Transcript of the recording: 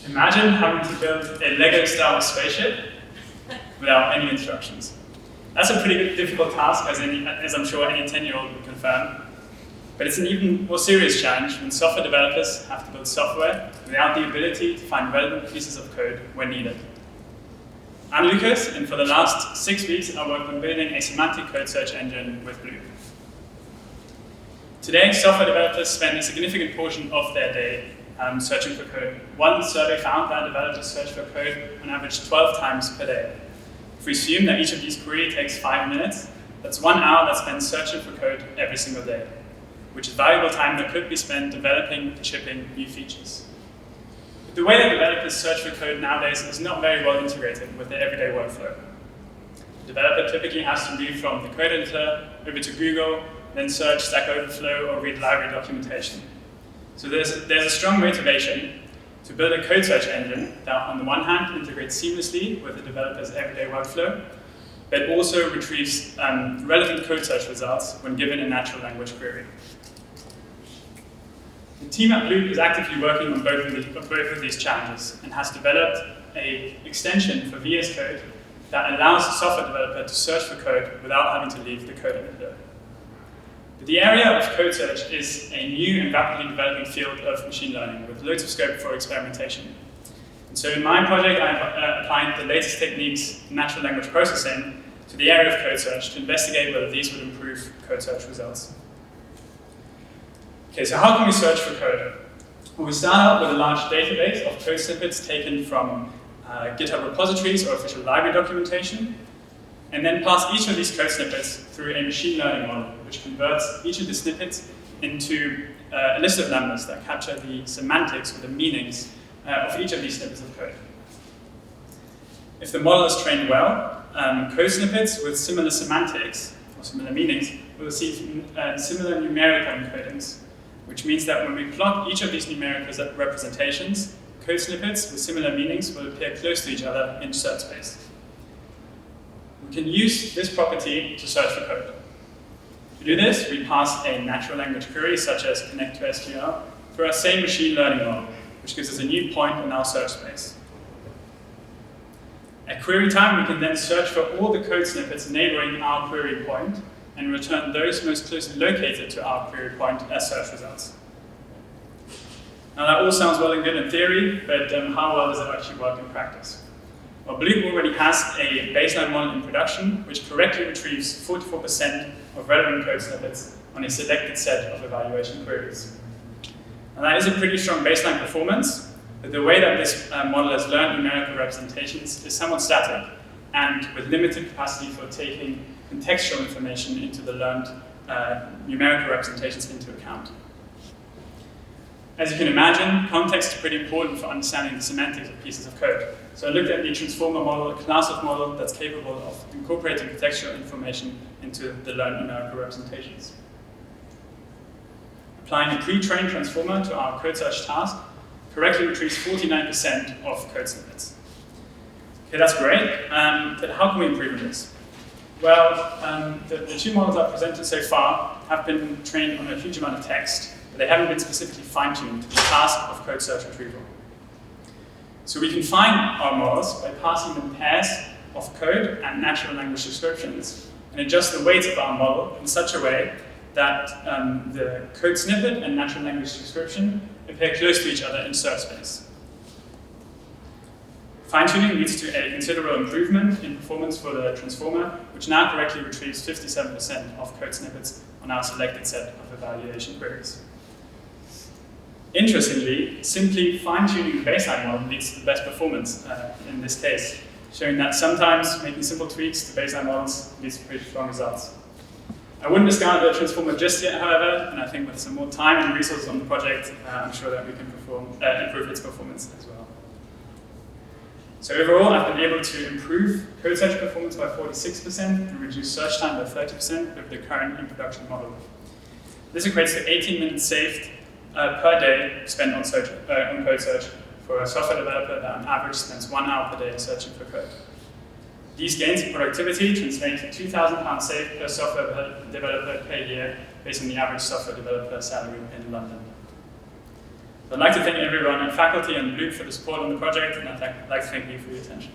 Imagine having to build a Lego-style spaceship without any instructions. That's a pretty difficult task, as I'm sure any 10-year-old would confirm. But it's an even more serious challenge when software developers have to build software without the ability to find relevant pieces of code when needed. I'm Lukas, and for the last 6 weeks, I worked on building a semantic code search engine with Bloop. Today, software developers spend a significant portion of their day searching for code. One survey found that developers search for code on average 12 times per day. If we assume that each of these queries takes 5 minutes, that's 1 hour that's spent searching for code every single day, which is valuable time that could be spent developing and shipping new features. But the way that developers search for code nowadays is not very well integrated with their everyday workflow. The developer typically has to move from the code editor over to Google, then search Stack Overflow or read library documentation. So there's a strong motivation to build a code search engine that, on the one hand, integrates seamlessly with the developer's everyday workflow, but also retrieves relevant code search results when given a natural language query. The team at Bloop is actively working on both of these challenges and has developed an extension for VS Code that allows the software developer to search for code without having to leave the code editor. But the area of code search is a new and rapidly developing field of machine learning with loads of scope for experimentation. And so in my project, I've applied the latest techniques in natural language processing to the area of code search to investigate whether these would improve code search results. Okay, so how can we search for code? Well, we start out with a large database of code snippets taken from GitHub repositories or official library documentation, and then pass each of these code snippets through a machine learning model, which converts each of the snippets into a list of numbers that capture the semantics or the meanings of each of these snippets of code. If the model is trained well, code snippets with similar semantics or similar meanings will receive similar numerical encodings, which means that when we plot each of these numerical representations, code snippets with similar meanings will appear close to each other in search space. We can use this property to search for code. To do this, we pass a natural language query, such as connect to SQL, through our same machine learning model, which gives us a new point in our search space. At query time, we can then search for all the code snippets neighboring our query point and return those most closely located to our query point as search results. Now that all sounds well and good in theory, but how well does it actually work in practice? Well, Bloop already has a baseline model in production, which correctly retrieves 44% of relevant code snippets on a selected set of evaluation queries. Now that is a pretty strong baseline performance, but the way that this model has learned numerical representations is somewhat static and with limited capacity for taking contextual information into the learned numerical representations into account. As you can imagine, context is pretty important for understanding the semantics of pieces of code. So I looked at the transformer model, a class of model that's capable of incorporating contextual information into the learned numerical representations. Applying a pre-trained transformer to our code search task correctly retrieves 49% of code snippets. Okay, that's great, but how can we improve on this? Well, the two models I've presented so far have been trained on a huge amount of text, but they haven't been specifically fine-tuned to the task of code search retrieval. So we can fine our models by passing them pairs of code and natural language descriptions and adjust the weight of our model in such a way that the code snippet and natural language description appear close to each other in search space. Fine-tuning leads to a considerable improvement in performance for the transformer, which now correctly retrieves 57% of code snippets on our selected set of evaluation queries. Interestingly, simply fine-tuning the baseline model leads to the best performance in this case, showing that sometimes making simple tweaks to baseline models leads to pretty strong results. I wouldn't discard the transformer just yet, however, and I think with some more time and resources on the project, I'm sure that we can improve its performance as well. So overall, I've been able to improve code search performance by 46% and reduce search time by 30% with the current in-production model. This equates to 18 minutes saved per day spent on code search for a software developer that on average spends 1 hour per day searching for code. These gains in productivity translate to £2,000 saved per software developer per year based on the average software developer salary in London. I'd like to thank everyone at faculty and Bloop for the support on the project, and I'd like to thank you for your attention.